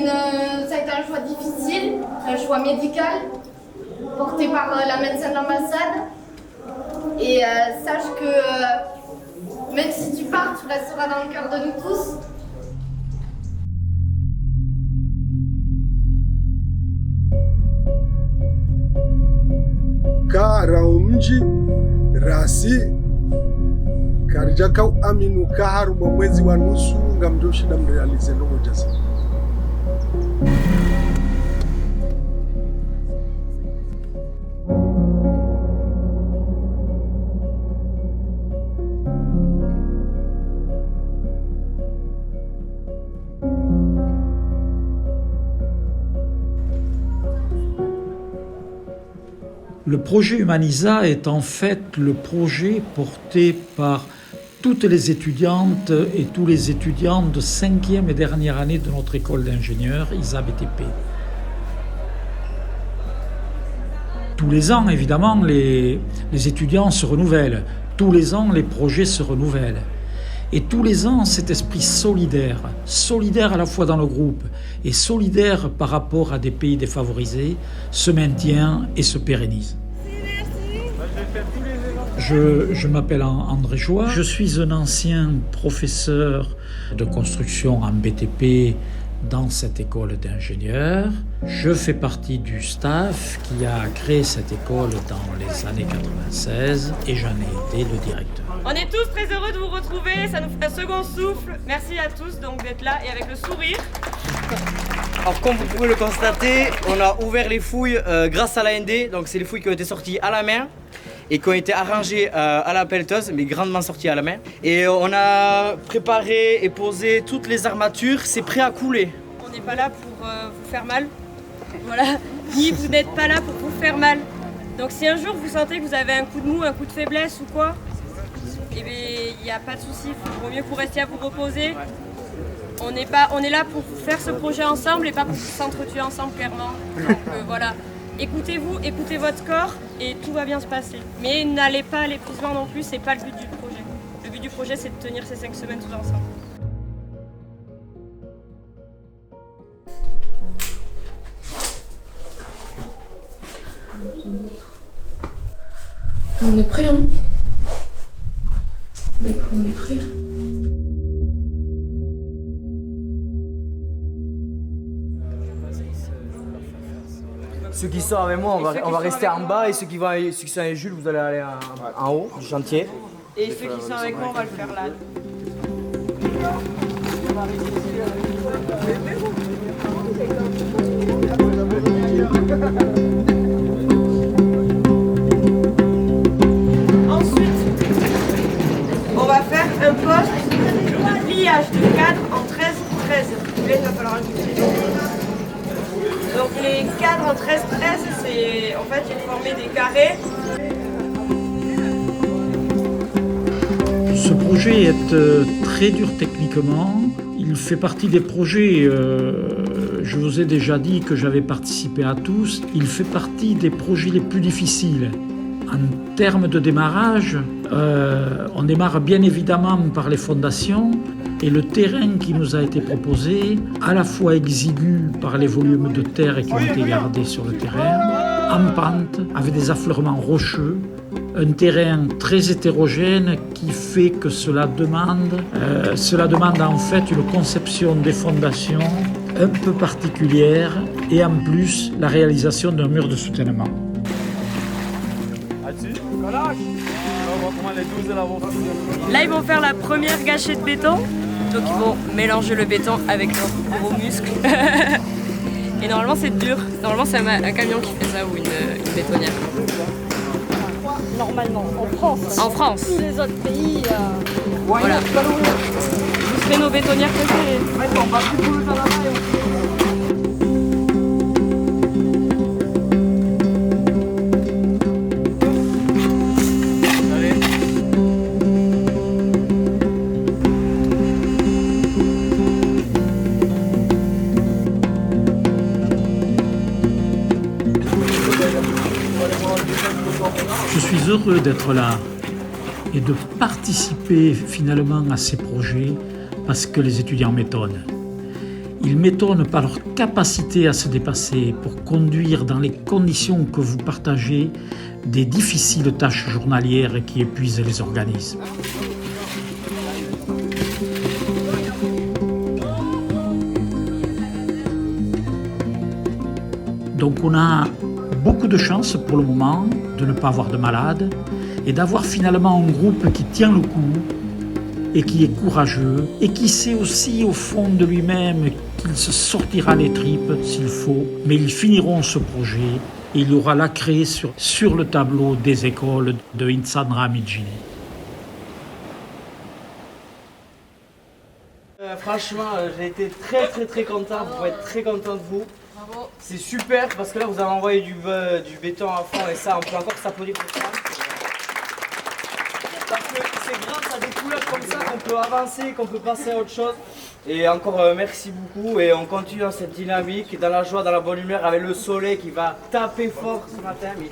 ça a été un choix difficile, un choix médical, porté par la médecin de l'ambassade. Et sache que même si tu pars, tu resteras dans le cœur de nous tous. Raha mji rasi karija kau aminu kaharuma mwezi wa nusu ngamdo shida mrealize ndogo jasi. Le projet Humanisa est en fait le projet porté par toutes les étudiantes et tous les étudiants de 5e et dernière année de notre école d'ingénieurs ISA BTP. Tous les ans, évidemment, les étudiants se renouvellent. Tous les ans, les projets se renouvellent. Et tous les ans, cet esprit solidaire à la fois dans le groupe et solidaire par rapport à des pays défavorisés, se maintient et se pérennise. Je m'appelle André Joie, je suis un ancien professeur de construction en BTP dans cette école d'ingénieurs. Je fais partie du staff qui a créé cette école dans les années 96 et j'en ai été le directeur. On est tous très heureux de vous retrouver, ça nous fait un second souffle. Merci à tous donc d'être là et avec le sourire. Alors comme vous pouvez le constater, on a ouvert les fouilles grâce à l'AND, donc c'est les fouilles qui ont été sorties à la main et qui ont été arrangées à la pelleteuse, mais grandement sorties à la main. Et on a préparé et posé toutes les armatures, c'est prêt à couler. On n'est pas là pour vous faire mal, voilà, ni vous n'êtes pas là pour vous faire mal. Donc si un jour vous sentez que vous avez un coup de mou, un coup de faiblesse ou quoi, eh bien il n'y a pas de souci, il vaut mieux que vous restiez à vous reposer. On est là pour faire ce projet ensemble et pas pour s'entretuer ensemble clairement. Donc voilà. Écoutez-vous, écoutez votre corps et tout va bien se passer. Mais n'allez pas à l'épuisement non plus, c'est pas le but du projet. Le but du projet, c'est de tenir ces 5 semaines tous ensemble. On est prêts, hein? On est prêts. Ceux qui sont avec moi, on va rester en bas et ceux qui sont avec Jules, vous allez aller en haut du chantier. Et ceux qui sont avec moi, on va le faire là. Ensuite, on va faire un poste de pliage de cadre en 13-13. Il va falloir ajouter. Donc les cadres en 13-13, c'est en fait ils formaient des carrés. Ce projet est très dur techniquement. Il fait partie des projets, je vous ai déjà dit que j'avais participé à tous, il fait partie des projets les plus difficiles. En termes de démarrage, on démarre bien évidemment par les fondations et le terrain qui nous a été proposé, à la fois exigu par les volumes de terre qui ont été gardés sur le terrain, en pente, avec des affleurements rocheux, un terrain très hétérogène qui fait que cela demande en fait une conception des fondations un peu particulière et en plus la réalisation d'un mur de soutènement. Là ils vont faire la première gâchée de béton, donc ils vont mélanger le béton avec leurs gros muscles. Et normalement c'est dur, normalement c'est un camion qui fait ça ou une bétonnière. Normalement, en France. En France. Tous les autres pays. Voilà. Vous serez nos bétonnières préférées. Je suis heureux d'être là et de participer finalement à ces projets parce que les étudiants m'étonnent. Ils m'étonnent par leur capacité à se dépasser pour conduire dans les conditions que vous partagez des difficiles tâches journalières qui épuisent les organismes. Donc on a beaucoup de chance pour le moment de ne pas avoir de malades et d'avoir finalement un groupe qui tient le coup et qui est courageux et qui sait aussi au fond de lui-même qu'il se sortira les tripes s'il faut, mais ils finiront ce projet et il y aura la craie sur le tableau des écoles de Insan Ramidjini. Franchement, j'ai été très content, vous pouvez être très content de vous. C'est super parce que là vous avez envoyé du béton à fond et ça on peut encore s'applaudir pour ça. Parce que c'est grâce à des couleurs comme ça qu'on peut avancer, qu'on peut passer à autre chose. Et encore merci beaucoup et on continue dans cette dynamique, dans la joie, dans la bonne humeur avec le soleil qui va taper fort ce matin. Mais...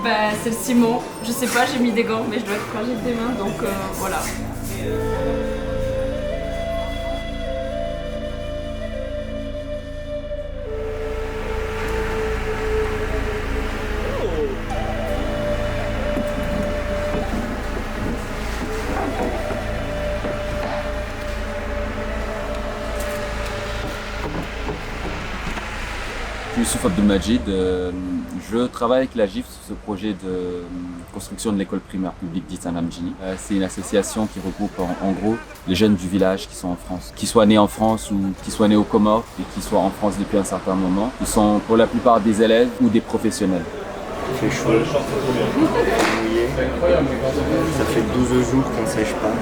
Bah, c'est le ciment. Je sais pas, j'ai mis des gants, mais je dois être fragile des mains, donc voilà. Youssouf Abdelmajid, je travaille avec la GIF sur ce projet de construction de l'école primaire publique d'Insan Ramidjini. C'est une association qui regroupe en gros les jeunes du village qui sont en France, qui soient nés en France ou qui soient nés aux Comores et qui soient en France depuis un certain moment. Ils sont pour la plupart des élèves ou des professionnels. Il fait chaud, mouillé, ça fait 12 jours qu'on ne sèche pas.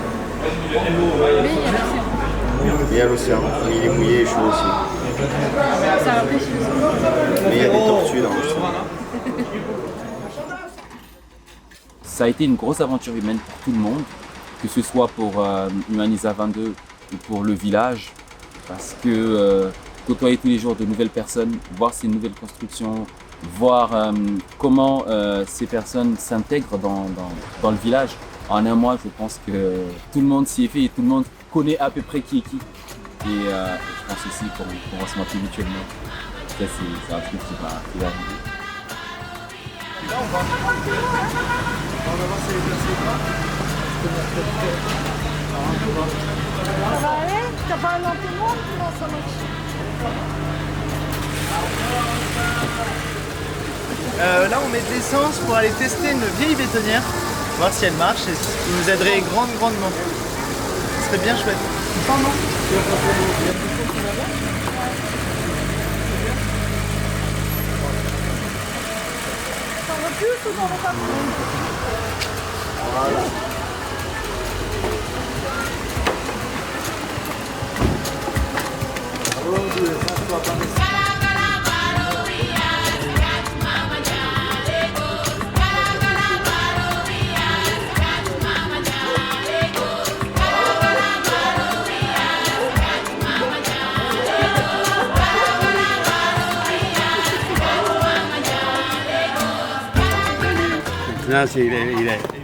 Il y a l'océan, mais il est mouillé et chaud aussi. Mais il y a des tortues dans l'océan. Ça a été une grosse aventure humaine pour tout le monde, que ce soit pour Humanisa 22 ou pour le village, parce que côtoyer tous les jours de nouvelles personnes, voir ces nouvelles constructions, voir comment ces personnes s'intègrent dans le village. En un mois, je pense que tout le monde s'y est fait et tout le monde connaît à peu près qui est qui. Et je pense aussi qu'on va se mentir mutuellement. Ça, c'est un truc qui va arriver. Là, on va avancer les bras. Ça va aller? T'as pas un entraînement? Non, ça marche. Là, on met de l'essence pour aller tester une vieille bétonnière, voir si elle marche et ce qui nous aiderait grandement. Ce serait bien chouette. T'en veux plus ou t'en veux pas plus? Voilà.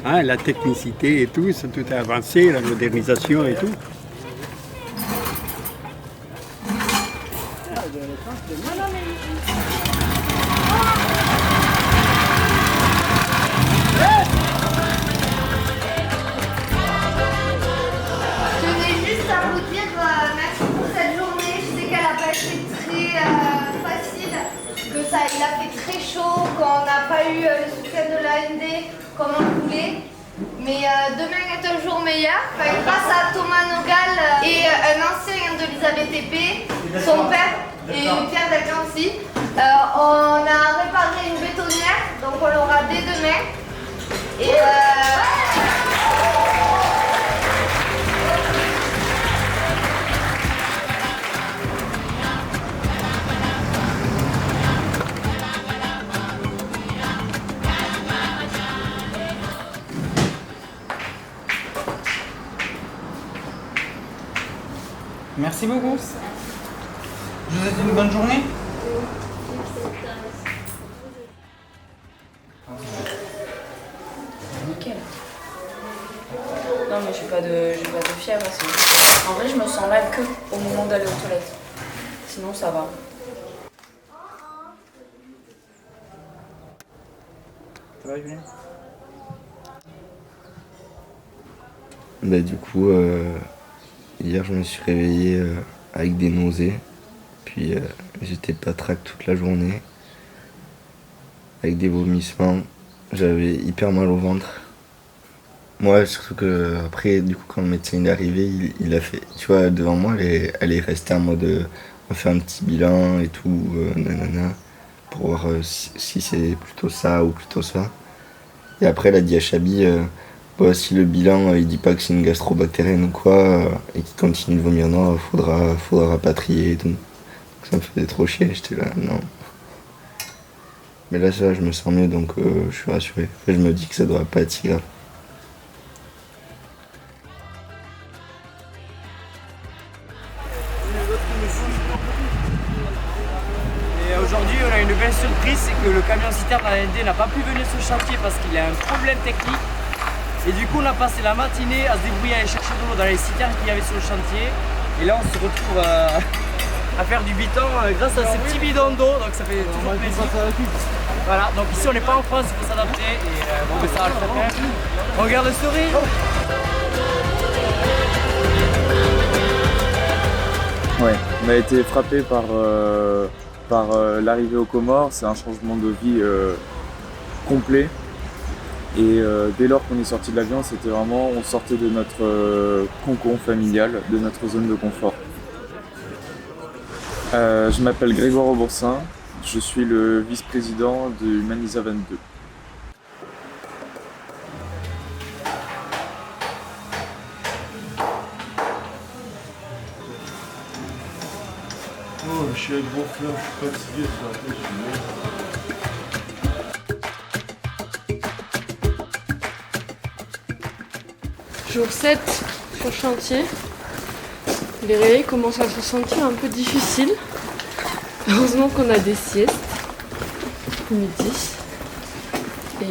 Là, la technicité et tout, tout est avancé, la modernisation et tout. Je tenais juste à vous dire merci pour cette journée. Je sais qu'elle n'a pas été très facile, que ça, il a fait très chaud, qu'on n'a pas eu le soutien de l'AND comme on voulait. Mais demain est un jour meilleur. Enfin, grâce à Thomas Nogal et un ancien de l'Elisabeth Épée, son père et Pierre Delcan aussi, on a réparé une bétonnière, donc on l'aura dès demain. Et Merci beaucoup. Je vous souhaite une bonne journée. Nickel. Non mais j'ai pas de fièvre, c'est juste... En vrai je me sens mal que au moment d'aller aux toilettes. Sinon ça va. Ça va Julien? Bah du coup, hier je me suis réveillé avec des nausées, puis j'étais patraque toute la journée, avec des vomissements, j'avais hyper mal au ventre. Moi, surtout que après, du coup, quand le médecin est arrivé, il a fait, tu vois, devant moi, elle est restée en mode, on fait un petit bilan et tout, nanana, pour voir si c'est plutôt ça ou plutôt ça. Et après, elle a dit à Chabi, si le bilan il dit pas que c'est une gastrobactérienne ou quoi, et qu'il continue de vomir, non, faudra rapatrier et tout. Donc, ça me faisait trop chier, j'étais là, non. Mais là, ça, je me sens mieux, donc je suis rassuré. Enfin, je me dis que ça doit pas être si grave. Aujourd'hui, on a une belle surprise, c'est que le camion citerne à l'AND n'a pas pu venir sur le chantier parce qu'il a un problème technique. Et du coup, on a passé la matinée à se débrouiller à aller chercher de l'eau dans les citernes qu'il y avait sur le chantier. Et là, on se retrouve à faire du biton grâce à ces petits bidons d'eau, donc ça fait toujours plaisir. Voilà, donc ici on n'est pas en France, il faut s'adapter et bon, mais ça va le faire. Regarde le sourire. Ouais, on a été frappé par l'arrivée aux Comores. C'est un changement de vie complet. Et dès lors qu'on est sorti de l'avion, c'était vraiment, on sortait de notre cocon familial, de notre zone de confort. Je m'appelle Grégoire Auboursin, je suis le vice-président de Humanisa 22. Oh, je suis avec gros fleurs, je suis fatigué, je suis Jour 7 sur chantier. Les réveils commencent à se sentir un peu difficiles. Heureusement qu'on a des siestes midi. Et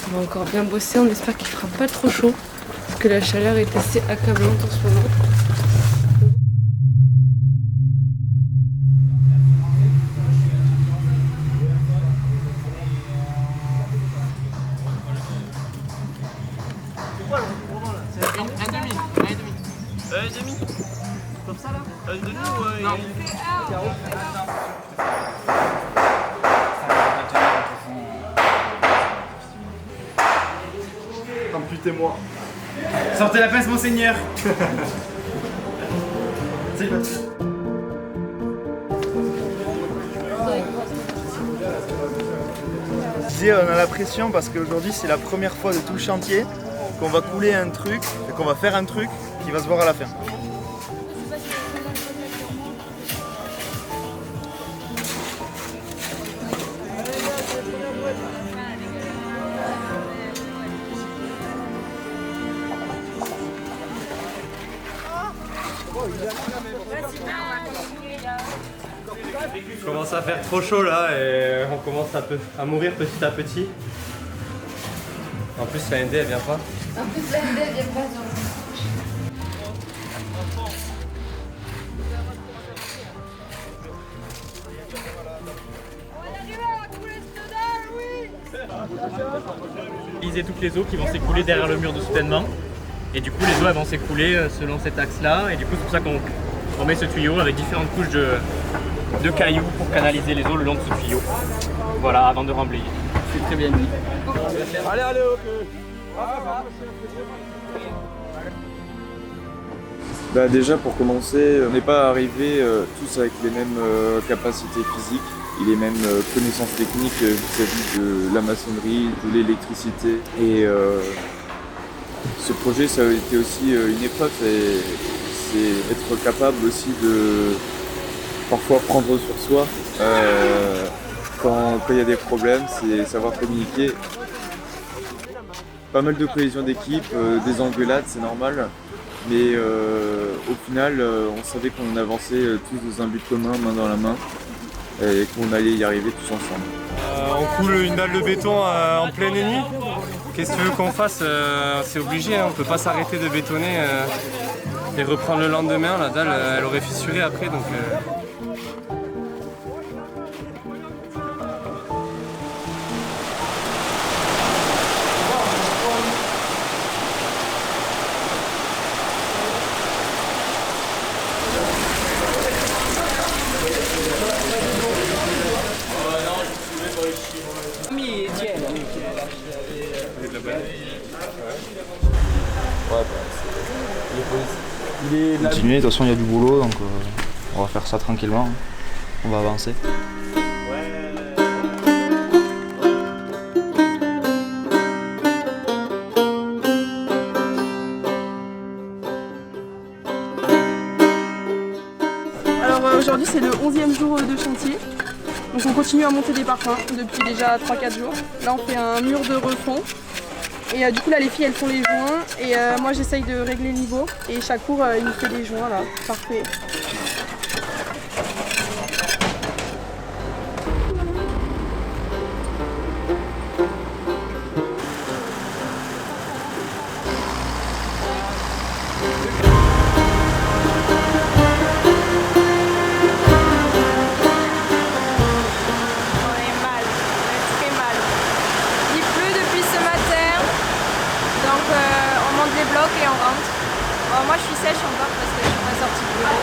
on va encore bien bosser. On espère qu'il fera pas trop chaud parce que la chaleur est assez accablante en ce moment. Un demi. Comme ça là? Un demi ou non. Amputez-moi. Sortez la pince, monseigneur. C'est bon. On a la pression parce qu'aujourd'hui c'est la première fois de tout le chantier qu'on va couler un truc, et qu'on va faire un truc qui va se voir à la fin. Il commence à faire trop chaud là et on commence à mourir petit à petit. En plus la ND elle vient pas. En plus la ND elle vient pas. Utiliser toutes les eaux qui vont s'écouler derrière le mur de soutènement. Et du coup les eaux elles vont s'écouler selon cet axe là. Et du coup c'est pour ça qu'on met ce tuyau avec différentes couches de cailloux pour canaliser les eaux le long de ce tuyau. Voilà, avant de remblayer. C'est très bien dit. Allez, allez, ok. Bah déjà pour commencer, on n'est pas arrivés tous avec les mêmes capacités physiques et les mêmes connaissances techniques vis-à-vis de la maçonnerie, de l'électricité. Et ce projet ça a été aussi une épreuve, c'est être capable aussi de parfois prendre sur soi quand il y a des problèmes, c'est savoir communiquer. Pas mal de cohésion d'équipe, des engueulades, c'est normal. Mais au final, on savait qu'on avançait tous dans un but commun, main dans la main, et qu'on allait y arriver tous ensemble. On coule une dalle de béton en pleine nuit. Qu'est-ce que tu veux qu'on fasse? C'est obligé, hein. On ne peut pas s'arrêter de bétonner et reprendre le lendemain. La dalle, elle aurait fissuré après. Donc, Continuer, de toute façon il y a du boulot, donc on va faire ça tranquillement, on va avancer. Alors aujourd'hui c'est le 11e jour de chantier, donc on continue à monter des parpaings depuis déjà 3-4 jours. Là on fait un mur de refond. Et du coup là les filles elles font les joints et moi j'essaye de régler le niveau et chaque cours il me fait des joints là, parfait. Et on rentre. Bon, moi je suis sèche encore parce que je suis pas sortie du bureau.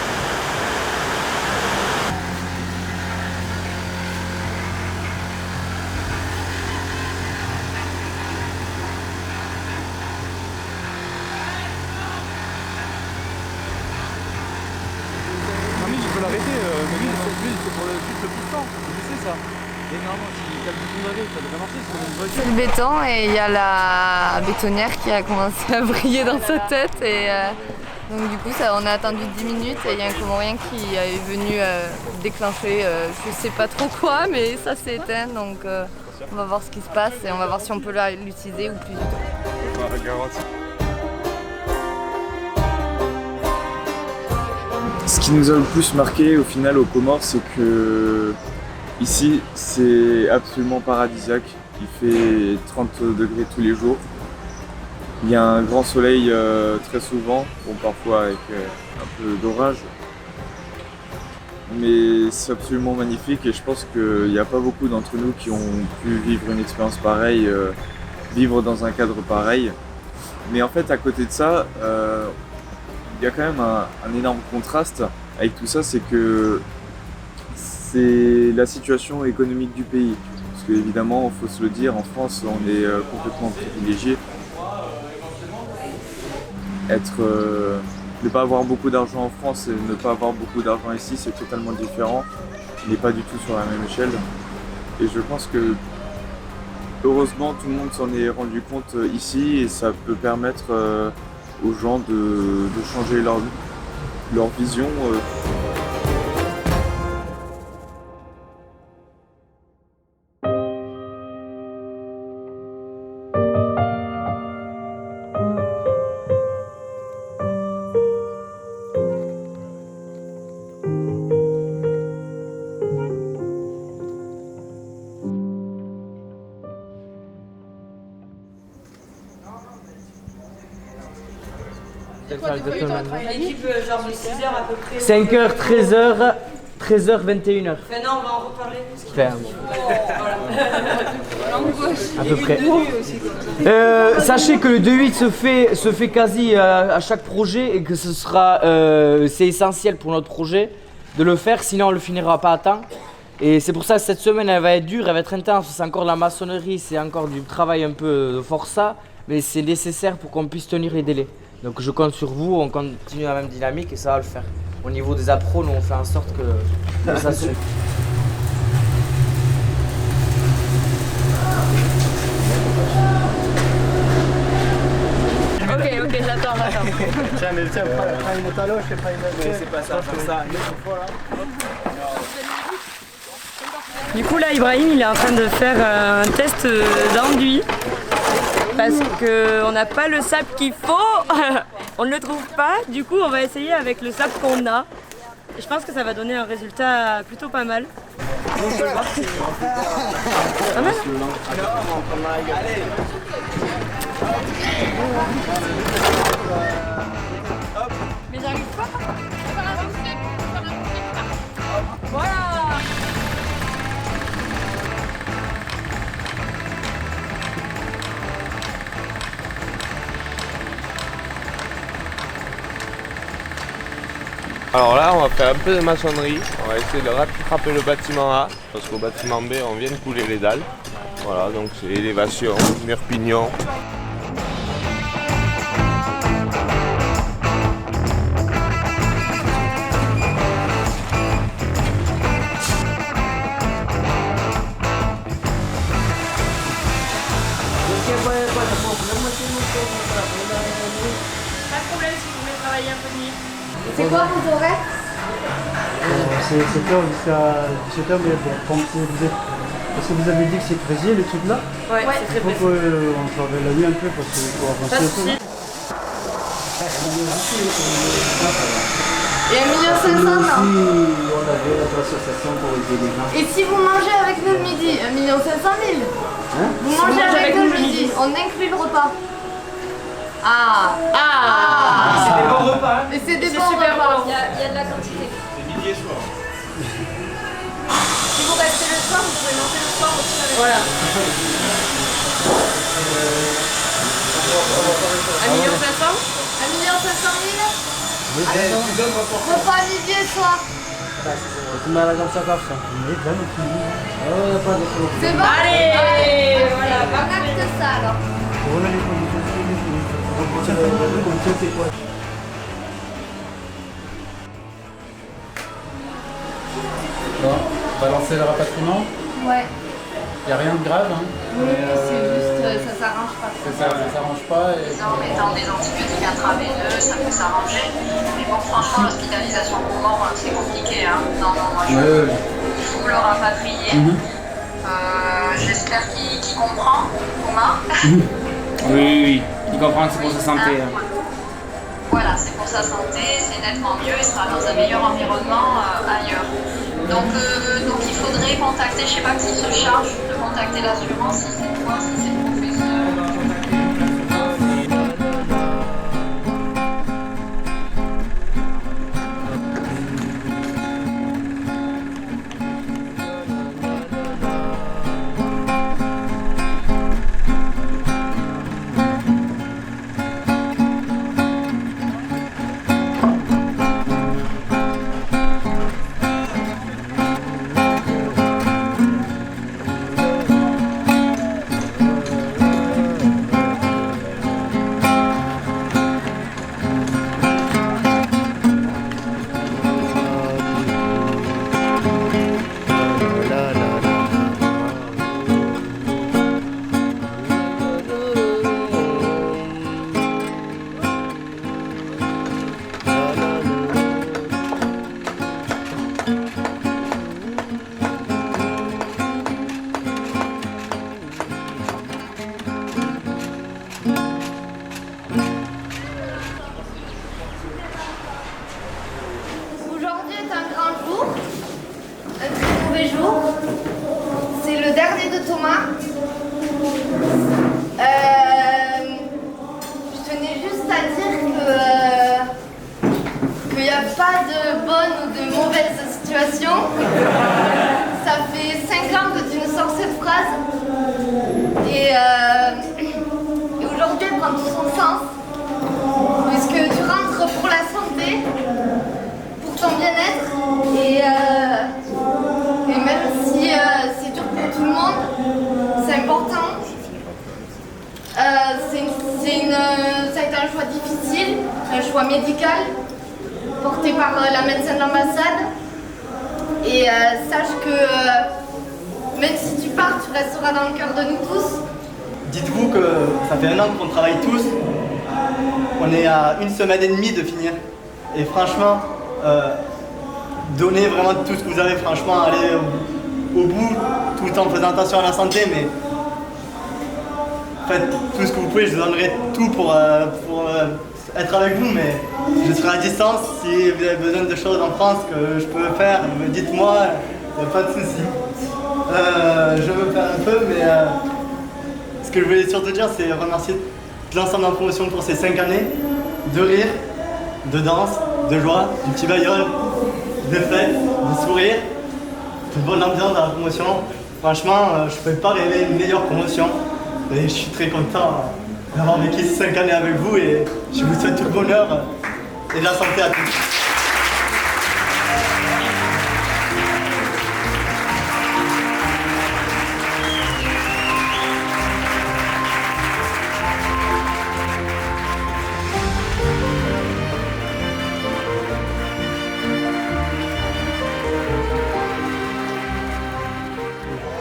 Mamie, je peux l'arrêter, mais lui c'est pour juste le puissant, je sais ça. Et normalement, si t'as le bouton d'arrêt, ça devrait marcher, c'est le béton et il y a la bétonnière qui a commencé à briller dans sa tête et donc du coup on a attendu 10 minutes et il y a un Comorien qui est venu déclencher je sais pas trop quoi mais ça s'est éteint donc on va voir ce qui se passe et on va voir si on peut l'utiliser ou plus du tout. Ce qui nous a le plus marqué au final aux Comores, c'est que ici, c'est absolument paradisiaque. Il fait 30 degrés tous les jours. Il y a un grand soleil très souvent, bon, parfois avec un peu d'orage. Mais c'est absolument magnifique et je pense qu'il n'y a pas beaucoup d'entre nous qui ont pu vivre une expérience pareille, vivre dans un cadre pareil. Mais en fait, à côté de ça, il y a quand même un énorme contraste avec tout ça, c'est que c'est la situation économique du pays. Parce qu'évidemment, il faut se le dire, en France, on est complètement privilégié. Ne pas avoir beaucoup d'argent en France et ne pas avoir beaucoup d'argent ici, c'est totalement différent. On n'est pas du tout sur la même échelle. Et je pense que, heureusement, tout le monde s'en est rendu compte ici et ça peut permettre aux gens de changer leur vision. L'équipe genre de 6h à peu près. 5h, 13h, 13h, 21h. Ben non, on va en reparler. Enfin, L'angoisse. à peu près. Sachez que le 2-8 se fait quasi à chaque projet et que ce sera c'est essentiel pour notre projet de le faire, sinon on le finira pas à temps. Et c'est pour ça que cette semaine elle va être dure, elle va être intense, c'est encore de la maçonnerie, c'est encore du travail un peu de forçat, mais c'est nécessaire pour qu'on puisse tenir les délais. Donc je compte sur vous, on continue la même dynamique et ça va le faire. Au niveau des appros, nous on fait en sorte que ça se... Ok, j'attends. Tiens, mais tiens, prends une taloche et prends une... C'est pas ça, faire ça. Du coup là Ibrahim il est en train de faire un test d'enduit parce qu'on n'a pas le sable qu'il faut On ne le trouve pas, du coup on va essayer avec le sable qu'on a. Et je pense que ça va donner un résultat plutôt pas mal. Donc, on va voir si... Pas mal, mais j'arrive pas. Voilà. Alors là, on va faire un peu de maçonnerie. On va essayer de rattraper le bâtiment A, parce qu'au bâtiment B, on vient de couler les dalles. Voilà, donc c'est élévation, mur pignon. Pas de problème si vous voulez travailler un peu de nuit. C'est quoi vos horaires? C'est 7h jusqu'à 17h, mais bon, comme parce que vous avez dit que c'est fraisier les trucs là. Ouais, c'est très Il faut qu'on travaille la nuit un peu parce qu'il faut avancer un peu. Et 1 500 000 on avait notre association pour aider les gens. Et si vous mangez avec nous le midi, 1 500 000 Hein? Vous mangez avec nous le midi, on inclut le repas. C'est des bons repas. Hein. Mais c'est des bons super repas. bon. Il y a de la quantité. C'est midi et soir. Si vous restez le soir, vous pouvez manger le soir aussi avec Voilà. nous. 1 500 000 1 500 000 Oui, repas midi et soir. C'est mal à dans sa cave ça. Pas de problème. C'est bon? Allez, voilà. On acte ça alors. Voilà les conditions. C'est quoi? Bon, on va lancer le rapatriement. Ouais. Il n'y a rien de grave. Hein. Oui, c'est juste, ça s'arrange pas. C'est ça, ça s'arrange pas. Et... En mettant des antibiotiques intraveineux, ça peut s'arranger. Mais bon, franchement, l'hospitalisation pour mort, c'est compliqué. Hein. Non, moi, il faut le rapatrier. J'espère qu'il comprend, Thomas. Oui, il comprend que c'est pour sa santé. Voilà, c'est pour sa santé, c'est nettement mieux, il sera dans un meilleur environnement ailleurs. Donc il faudrait contacter, je sais pas qui se charge de contacter l'assurance, si c'est toi, si c'est le professeur. Aujourd'hui est un grand jour, un très mauvais jour. C'est le dernier de Thomas. Je tenais juste à dire qu'il n'y a pas de bonne ou de mauvaise situation. Ça fait 5 ans que tu nous sors cette phrase. Et aujourd'hui, elle prend tout son sens. Puisque tu rentres pour la santé, pour ton bien-être. Et même si c'est dur pour tout le monde, c'est important. Ça a été un choix difficile, un choix médical, porté par la médecin de l'ambassade. Et sache que même si tu pars, tu resteras dans le cœur de nous tous. Dites-vous que ça fait 1 an qu'on travaille tous. On est à 1 semaine et demie de finir. Et franchement, donnez vraiment tout ce que vous avez, franchement, allez au bout, tout en faisant attention à la santé, mais faites tout ce que vous pouvez, je vous donnerai tout pour être avec vous, mais je serai à distance. Si vous avez besoin de choses en France que je peux faire, dites-moi, il n'y a pas de souci. Je me perds un peu, mais ce que je voulais surtout dire, c'est remercier l'ensemble de la promotion pour ces 5 années de rire, de danse, de joie, du petit bailleul, de fête, de sourire, de bonne ambiance dans la promotion. Franchement, je ne pouvais pas rêver une meilleure promotion et je suis très content d'avoir vécu ces 5 années avec vous et je vous souhaite tout le bonheur et de la santé à tous.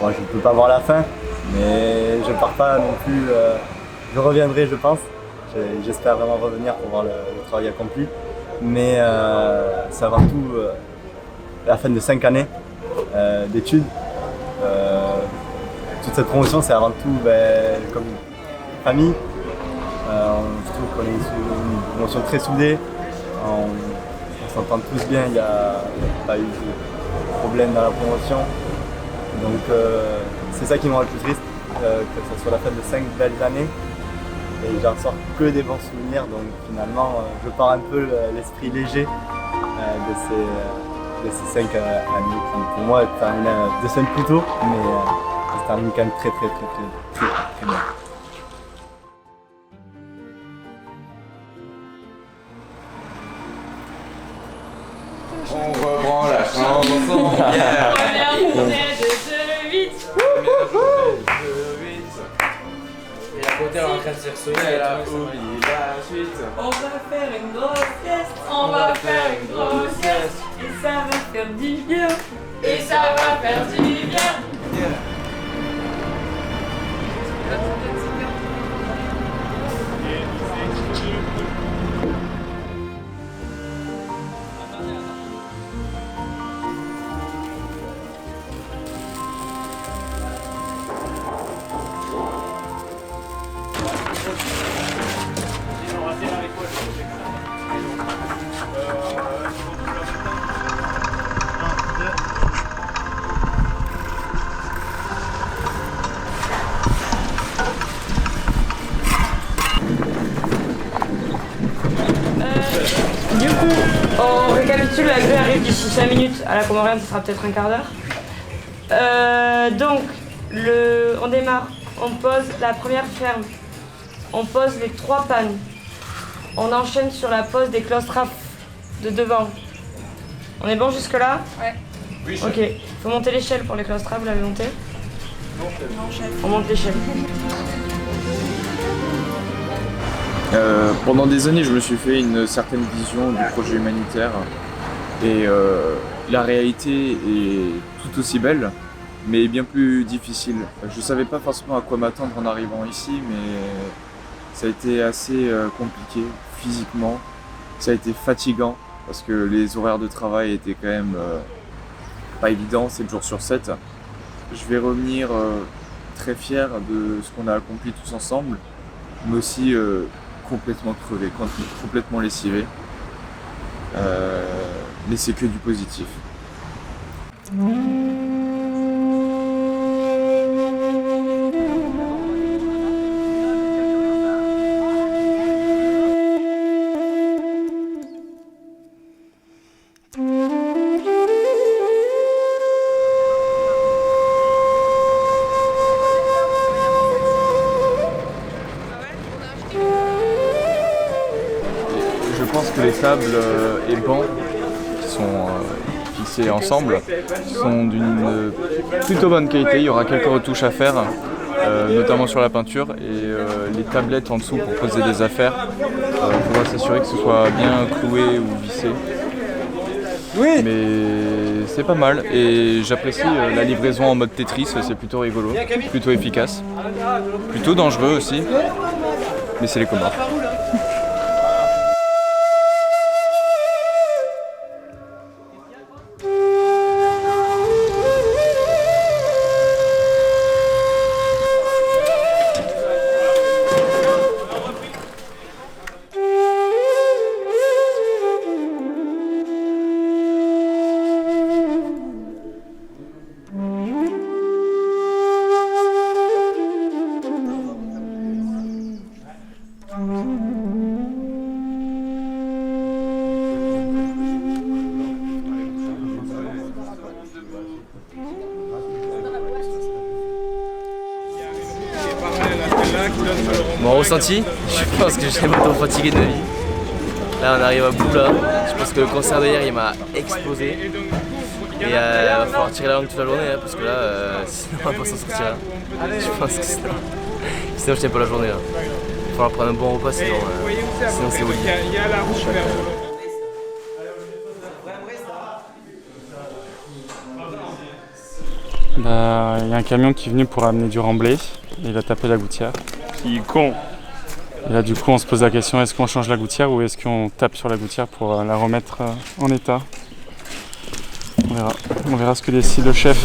Bon, je ne peux pas voir la fin, mais je ne pars pas non plus. Je reviendrai, je pense. J'espère vraiment revenir pour voir le travail accompli. Mais c'est avant tout la fin de 5 années d'études. Toute cette promotion, c'est avant tout comme une famille. Je trouve qu'on est une promotion très soudée. On s'entend tous bien, il n'y a pas eu de problème dans la promotion. Donc c'est ça qui me rend le plus triste, que ce soit la fin de 5 belles années et j'en sors que des bons souvenirs, donc finalement je pars un peu l'esprit léger de ces 5 années qui pour moi terminent 2 semaines plus tôt, mais ça se termine quand même très bien. On reprend la chanson. Première journée de 8. Et à côté, on est en train de se ressonner. Elle a oublié la suite. On va faire une grosse sieste. On va faire une grosse sieste. Et ça va faire du bien. Et ça va faire du bien. Du coup, on récapitule, la grue arrive d'ici 5 minutes, à la Comorienne, ce sera peut-être un quart d'heure. Donc, on démarre, on pose la première ferme, on pose les 3 pannes, on enchaîne sur la pose des claustraphes de devant. On est bon jusque-là? Ouais. Oui, chef. Ok, il faut monter l'échelle pour les claustraphes, vous l'avez monté? Non, chef. On monte l'échelle. Pendant des années, je me suis fait une certaine vision du projet humanitaire et la réalité est tout aussi belle, mais bien plus difficile. Je ne savais pas forcément à quoi m'attendre en arrivant ici, mais ça a été assez compliqué physiquement. Ça a été fatigant parce que les horaires de travail étaient quand même pas évidents, 7 jours sur 7. Je vais revenir très fier de ce qu'on a accompli tous ensemble, mais aussi complètement crevé, complètement lessivé. Mais c'est que du positif. Je pense que les tables et bancs qui sont fixés ensemble sont d'une plutôt bonne qualité. Il y aura quelques retouches à faire, notamment sur la peinture, et les tablettes en dessous pour poser des affaires. Il faudra s'assurer que ce soit bien cloué ou vissé. Oui. Mais c'est pas mal et j'apprécie la livraison en mode Tetris, c'est plutôt rigolo, plutôt efficace, plutôt dangereux aussi, mais c'est les Comores. Mon ressenti, je pense que je suis pas trop fatigué de ma vie. Là on arrive à bout là, je pense que le concert d'hier il m'a explosé. Et il va falloir tirer la langue toute la journée parce que là, sinon on va pas s'en sortir là. Je pense que sinon je tiens pas la journée là. Il va falloir prendre un bon repas sinon c'est au lit. Bah, y a un camion qui est venu pour amener du remblai et il a tapé la gouttière. Il est con. Et là du coup on se pose la question, est-ce qu'on change la gouttière ou est-ce qu'on tape sur la gouttière pour la remettre en état? On verra ce que décide le chef.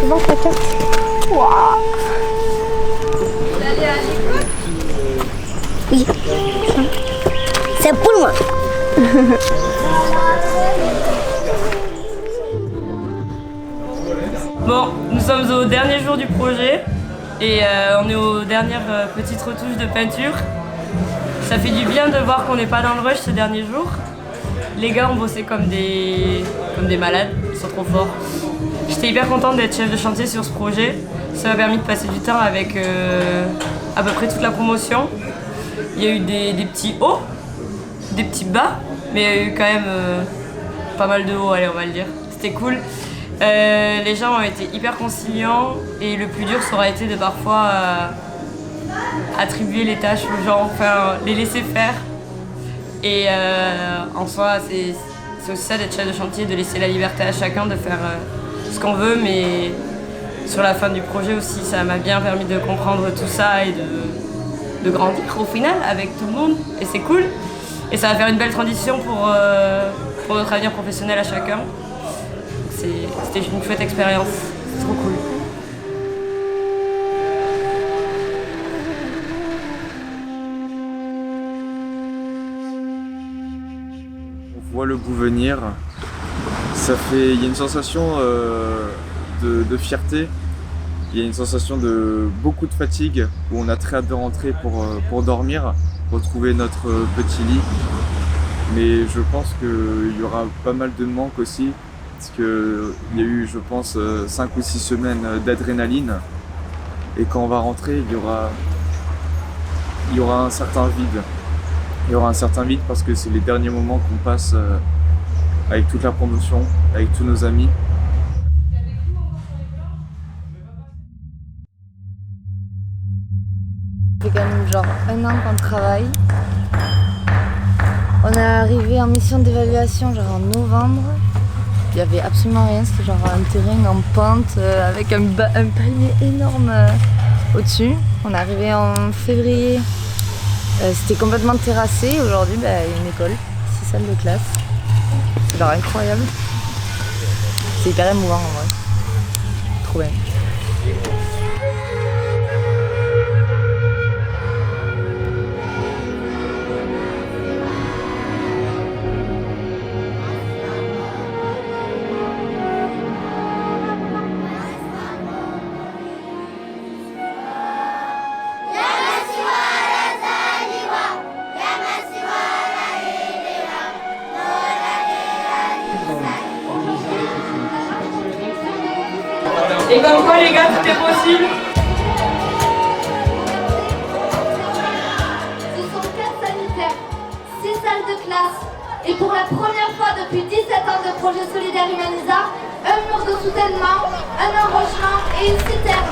Comment ça carte? Waouh. Vous allez à l'école? Oui. C'est pour moi. Bon, nous sommes au dernier jour du projet et on est aux dernières petites retouches de peinture. Ça fait du bien de voir qu'on n'est pas dans le rush ces derniers jours. Les gars ont bossé comme des malades, ils sont trop forts. J'étais hyper contente d'être chef de chantier sur ce projet. Ça m'a permis de passer du temps avec à peu près toute la promotion. Il y a eu des petits hauts, des petits bas, mais il y a eu quand même pas mal de hauts, allez on va le dire. C'était cool. Les gens ont été hyper conciliants et le plus dur ça aura été de parfois attribuer les tâches aux gens, enfin les laisser faire. Et en soi c'est aussi ça d'être chef de chantier, de laisser la liberté à chacun de faire ce qu'on veut, mais sur la fin du projet aussi ça m'a bien permis de comprendre tout ça et de grandir au final avec tout le monde et c'est cool. Et ça va faire une belle transition pour notre avenir professionnel à chacun. C'était une chouette expérience, c'est trop cool. On voit le bout venir, il y a une sensation de fierté, il y a une sensation de beaucoup de fatigue où on a très hâte de rentrer pour dormir, retrouver notre petit lit. Mais je pense qu'il y aura pas mal de manque aussi. Parce qu'il y a eu, je pense, 5 ou 6 semaines d'adrénaline. Et quand on va rentrer, il y aura un certain vide. Il y aura un certain vide parce que c'est les derniers moments qu'on passe avec toute la promotion, avec tous nos amis. Ça fait quand même genre 1 an qu'on travaille. On est arrivé en mission d'évaluation genre en novembre. Il n'y avait absolument rien, c'était genre un terrain en pente avec un palmier énorme au-dessus. On est arrivé en février, c'était complètement terrassé. Aujourd'hui, il y a une école, 6 salles de classe. C'est genre incroyable. C'est hyper émouvant en vrai. Trop bien. Et comme quoi les gars, tout est possible. Ce sont 4 sanitaires, 6 salles de classe et pour la première fois depuis 17 ans de projet solidaire Humanisa, un mur de soutènement, un enrochement et une citerne.